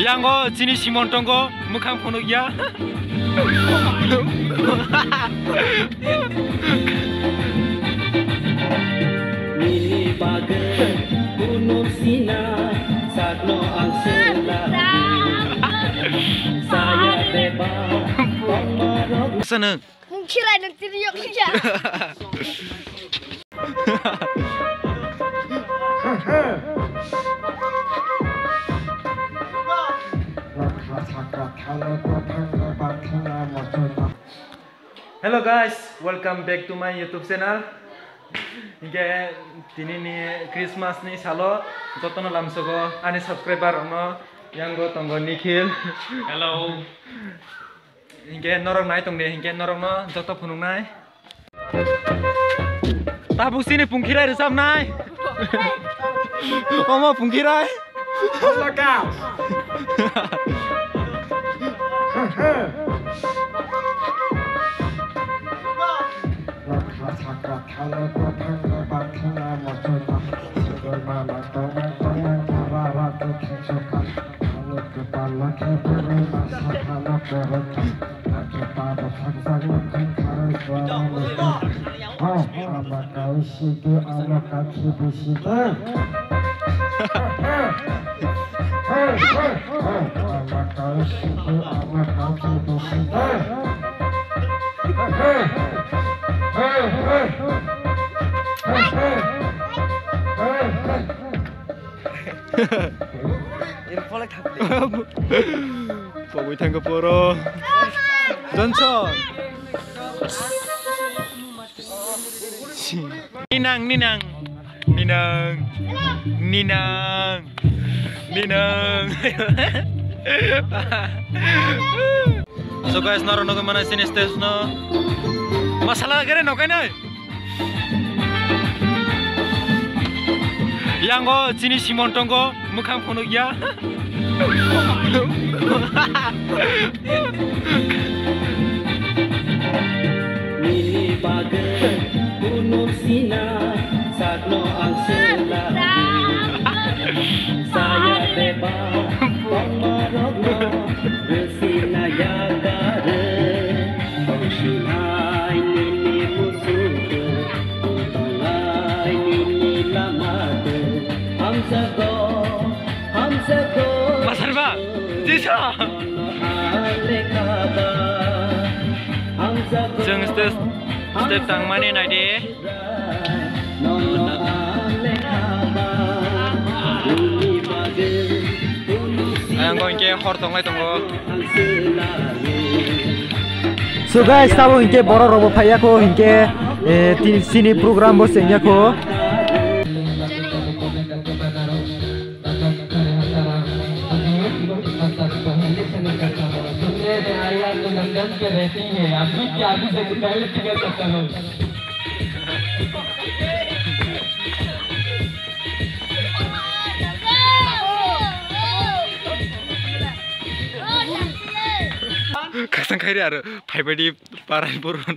Yang sini Simon Tonggo mukang pono ya. Mini bagai gunung Sina sakno angsela. Saya bebas pemarok. Seneng. Mungkin ada teriak saja. Hello guys, welcome back to my YouTube channel. Hingga tini ni Christmas ni salo jotono lamsogo ani subscriber ono yang go tonggo Nikhil. Hello. Hingga norong nai tongde hingga norong no joto phunung nai. Tabuk sini pungkirai resam nai. Omo pungkirai. Laka. Pokoknya tangga poro, Johnson. Ninang. So guys, naro no kemana sini stage no. Masalah keren no kan? Yang go sini Simon Tonggo mukang pono ya. Mini bagai gunung Sina sakno angsela. Saya bebas pemarok bersina yagare. Bangsinai nini musuh, utangai nini lamade. Hamzago. Masar ba, jisa. Jeng step tang mana nai de? Ayang kau ingke hortong lagi tunggu. So guys, tahu ingke boro robo paya ko ingke sini program bos ingnya ko. पे रहती है अभी क्या अभी से पहले टिकट करता हूँ Kasang kiri ada, pai badi paran purun.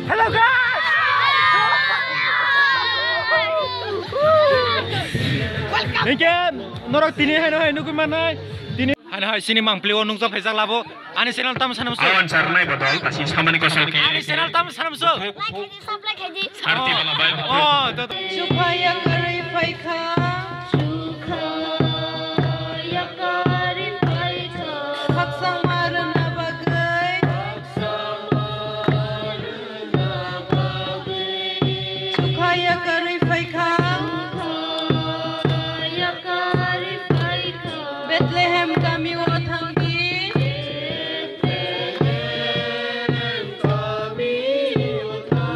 Hello guys. Welcome. Norok tini hai nuku mana? Tini hai sini mang pelio nungso pejak labo. Ani channel tam sanam so. Awan sarnai botol kasih samani kosong. Ani channel tam sanam so. Like headi. Arti bala bay. Oh, supaya karifai ka. Bethlehem kami wathangi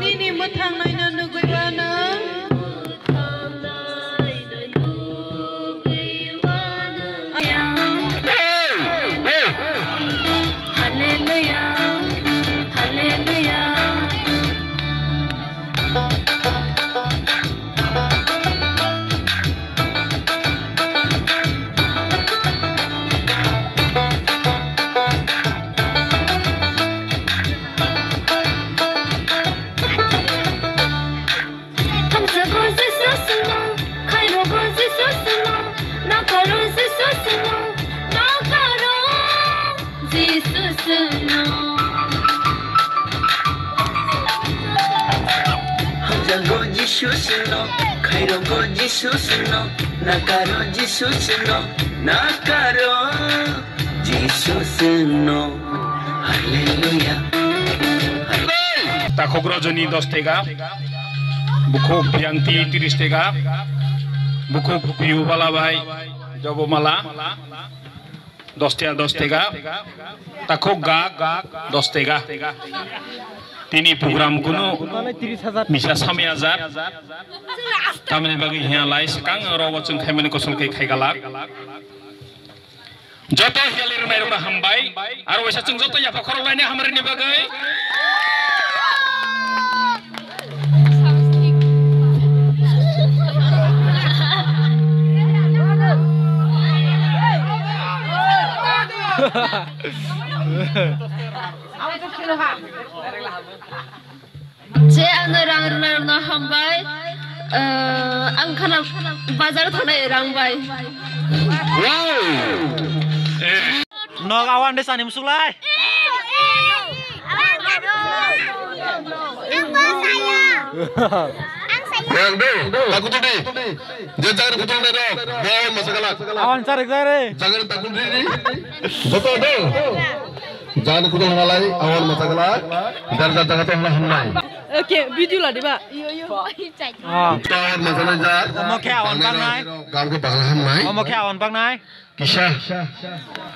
nini muthang naina nugui bana Jago Jesus no, Kairo go Jesus no, Nakaro Jesus no, Nakaro Jesus no, Hallelujah. Takok Rajani 10 tega, Bukuk Bianti 30 tega, Bukuk Piu Balabai Jobo Mala 10 tega, Takok Gag 10 tega. Tini program kuno bisa sami azat tamne bagi hialai sekang rawat jeng khaimani kosong kai khaigalak joto hialir mai rona hambai aro wesa jeng joto ya pakhoro laine hamrni bagai Je anu rang hambai ang kana bazar thonai rang bai Nok awan desa nim sulai. Yang do, takut tu di. Jangan kutul deh dong. Bawa masalah. Awan cari. Jangan takut di. Betul do. Jangan kutul halai. Awan masalah. Dan jangan tengah hamai. Okay, video lah diba. Awan masalah jar. Mau ke awan bang nai. Kamu ke bangla hamai. Mau ke awan bang nai. Kisah.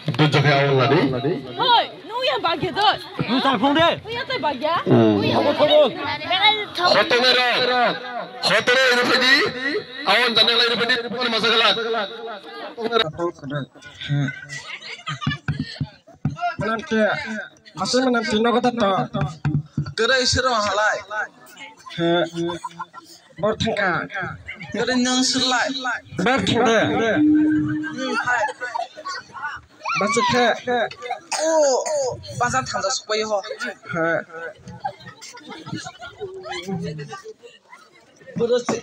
Itu jaga awan lagi. Hoi, nu yang bagi tu. Nu tak phone deh. Nu yang tu bagi. Khoto merah. Khoto ini pedi. Awan jangan lagi pedi. Bukan masalah. Menanti, masih menanti nak kata tak. Gerai serong halai. Bertengkar. Gerai nang selai. Bertengkar. Masih ke. Oh, pasal tanda supaya ho.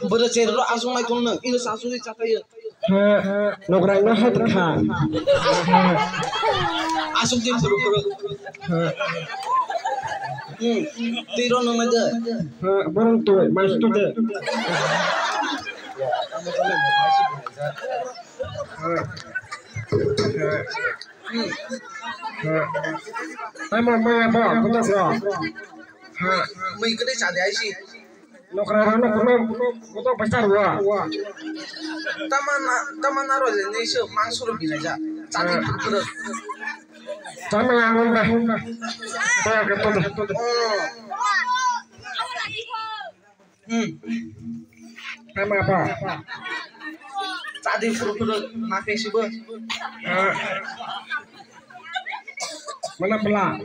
Bercerita lo asal mai kau nak, ini sasu ni catai. Nograi nak hat kah. Asal dia buru. Tiro nama dia. Barang tu, masuk tu dia. Apa? Kita siapa? Mai kedai cari aja. Nokrana kuno pasar wa. Taman naruh ni sih mangsur bina aja. Cari pura. Taman angon dah. Saya ketul. Nama apa? Cari pura makai sih bos. Mana pelak?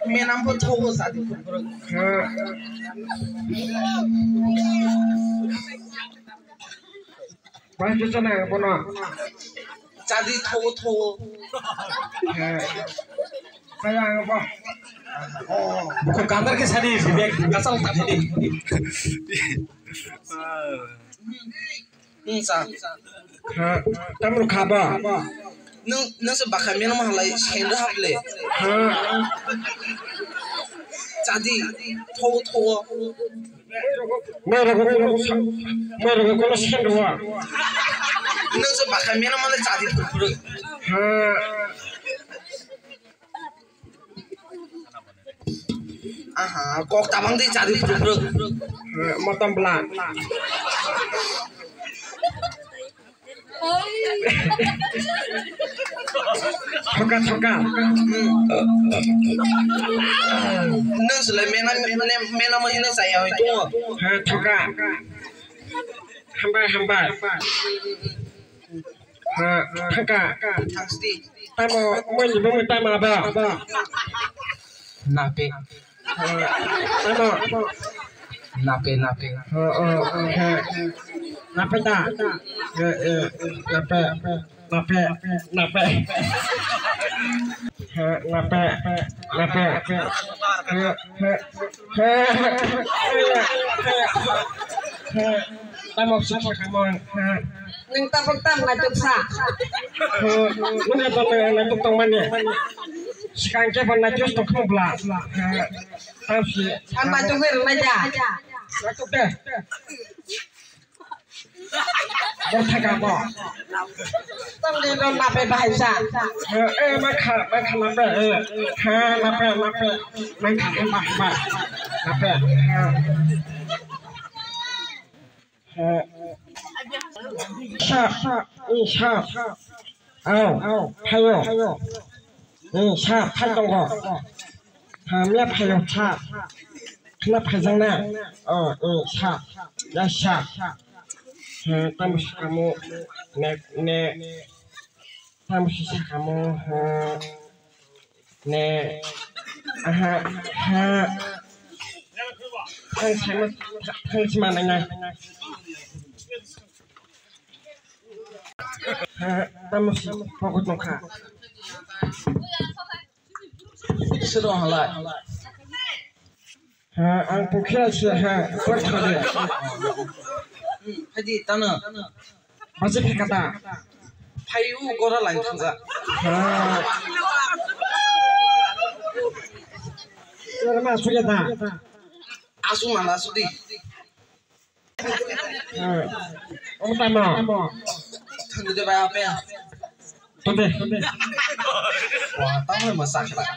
Menampu tahu cari pura. Bahasa sana apa nak? Jadi tahu. Saya apa? Oh, bukan kantor ke sana sih, asal tak ada. Sa. Kamu khabar? Nung sebab kami nama halai sendiri hafle. Jadi tahu. Mereka kalau sendiri. Nung sebab kami nama halai jadi pura. Aha, kok tabang di jadi pura. Matam belang. Suka. Neng selai mena macam saya itu. Suka. Hambar. Suka. Pasti. Tamu, mau tamu apa? Nape. Tamu. Nape. Nape tak? Tamu siapa kamu? Neng tapok tam ngajuk sa. Neng tapok ngajuk tong mana? sekarang ke mana jus tu kamu belah. Tapi sama tu aja. Aku deh. Bertanya apa? Tadi orang apa bahasa? Makan apa? Makan Shop. Oh, payo. Shop, payo. Hamnya payo shop. Kenapa jangan? Oh, shop. Ya shop. Tamu kamu, tamu kamu, mana nya? Tamu fokus muka. Sudah halal. Aku kira sudah berkali. Haji tanah masih kata payu gora lain saja. Terima sudah tak? Asu mana sudi? Utama. Tunggu deh apa ya? Tunggu. Wah, tahu masak lah.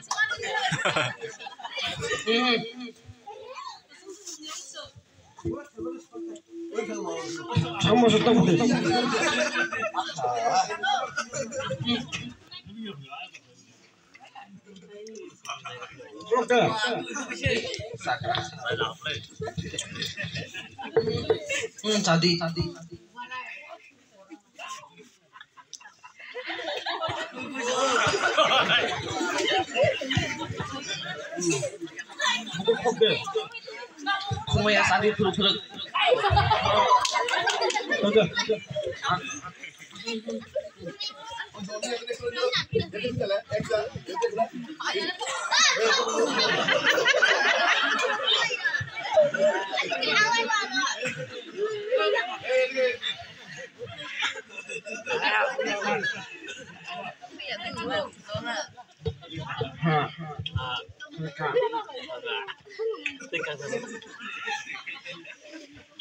Kamu sudah tahu. Oke. Tadi. Oke. Kamu yang tadi terus. Oke.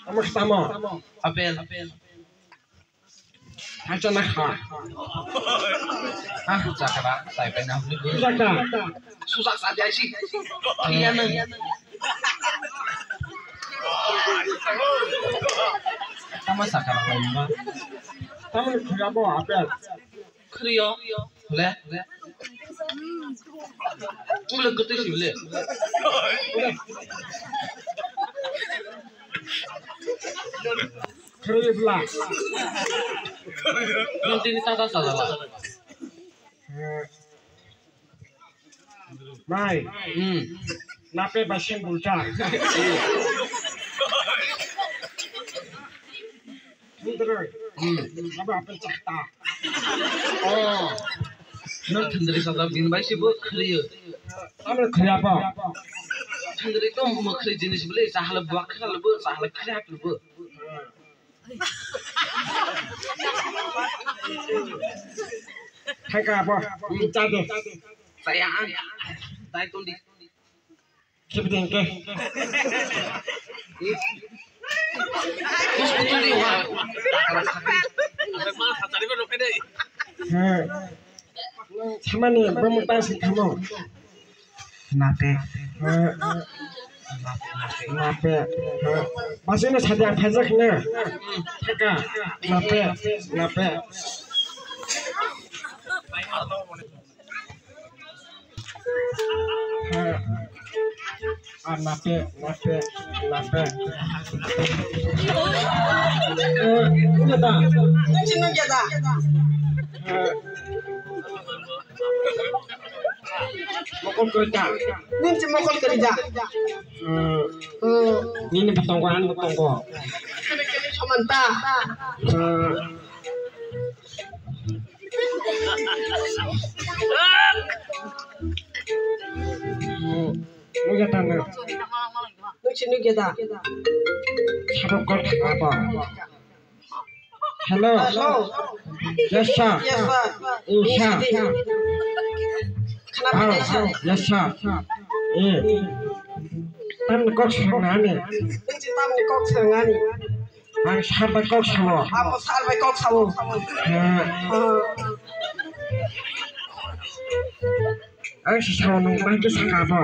Kamu sama apel macam mana? Cakap saya pernah beli susah saja sih. Iya nih. Kamu cakap apa? Kamu kerja apa apel? Kerja. Boleh? Boleh kerja sih boleh. Kerja pula. Nanti ini tata salah. Baik. Nape bahasa Bulgar. Apa cerita? Oh. Nanti dari sana bin bahasa bu kerja. Kamu kerja apa? Nanti itu mau kerja jenis beli sahal buat kerja bu, sahal kerja bu. Hai apa? Jadi saya tay tundi. Sebetulnya ke? Sebetulnya wah. Sama nih bermutasi kamu. Kenapa? Kenapa? Masih ini saja pajaknya. Kenapa? Mokol kerja. Ini mokol kerja. Ini petonggoan. Kali samanta. Nuga tanda. Nuga kita. Sarap kau apa? Hello. Yes sir. Insya. Yes, sir. Tam kok sangani. Benci tamu kok sangani. Ang sabar kok sawo. Apa sarve kok sawo. Ang sawo nung bagi saka po.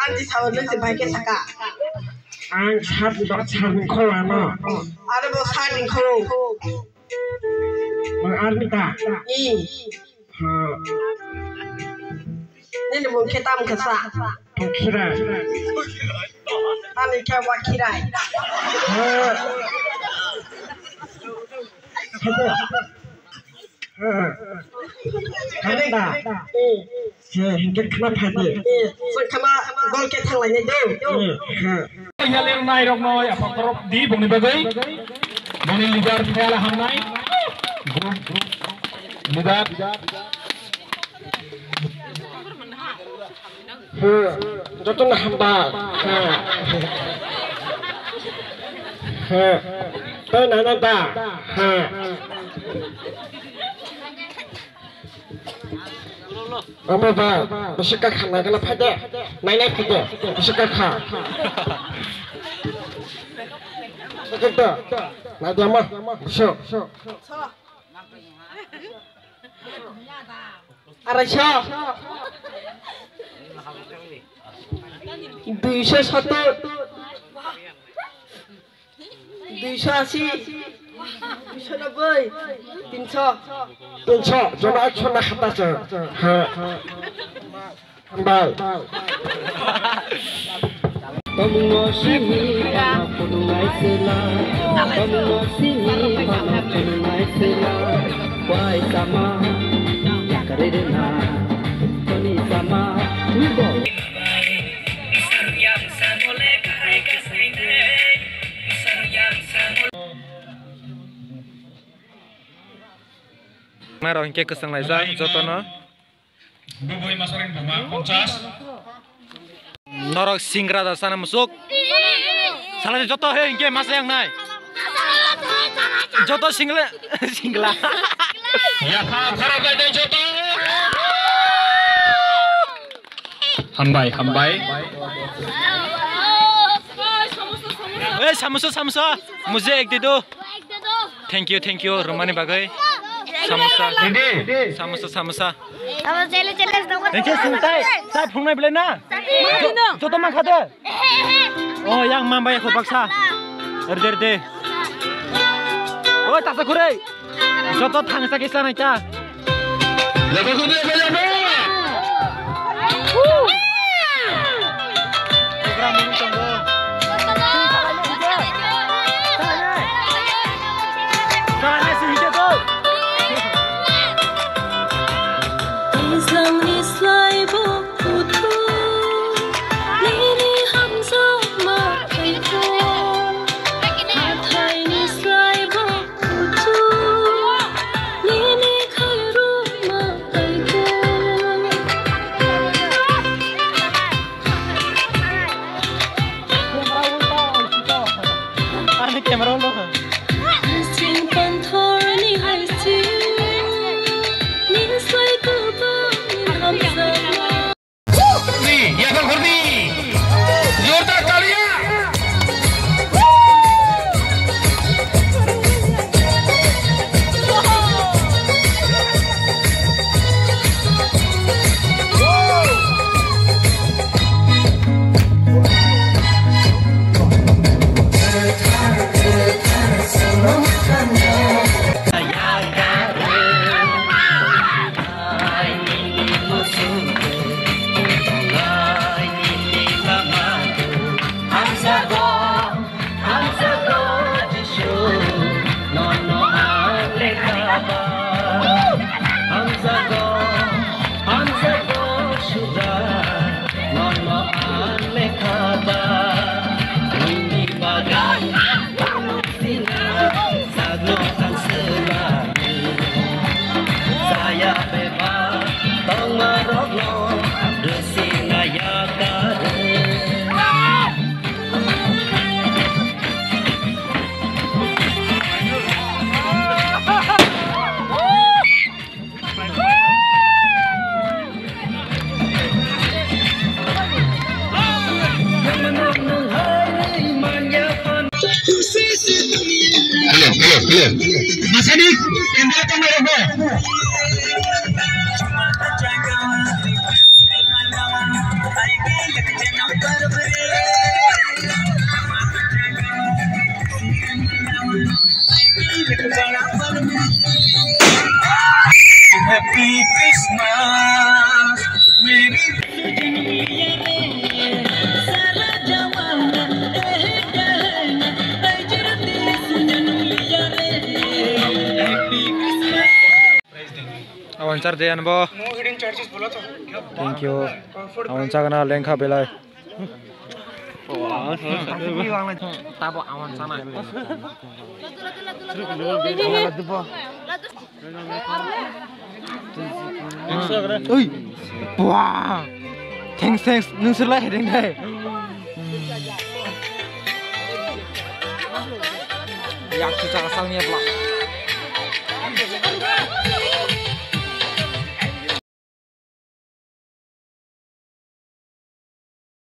Anti sawo nung si bagi saka. Ang sabar saring ko ano. Ada bo saring ko. Mang armita. Ini mau kita mengkesa. Kira. Ani kayak wakirai. Ada dah. Hingga kenapa tadi? Kena gol ke tang lainnya deh. Yang lain naik rok noy apa kerap di bumi bagai, bumi ligar piala hamnai, grup ligar. Jatuh nak hamba. Tuh nana dah. Apa bah? Bersikap nak kalau pada, naik pada, bersikap kah? Betul. Nak dia mah, so. Arasha. 207 280 290 300 jangan cuma kata je. Kembali. Kamu sini, kamu tunai selah. Kamu sini, kamu tunai selah. Wahai sama, kerana kini sama, tubo. Maro hingke kesang laizan jotono. Bubui masarin buma 50. Norok singra da sana musuk. Salah joto he hingke masa yang nai. Joto singla. Ya kau kerap ada joto. Hambai. Samosa. Mujhe ek de do. Thank you. Romani bagai. Samosa. Samosa. Thank you Sintai. Saya phungnai bele na. Joto mang khade. Oh yang mambai ko baksa. Erde. Oh tasa kurai. Joto thangsa kisa na cha. Lebo kude lebo. Program ini tunggu. Sana sih tu. Masih di Indra Tamarabo. Happy Christmas, Merry Awancar deh anbo. Thank you. Awancar kena lengkap belai. Tabo awan sana. Ui, wah, thanks, nusirlah hedeng deh. Yak cuca kasangnya pula.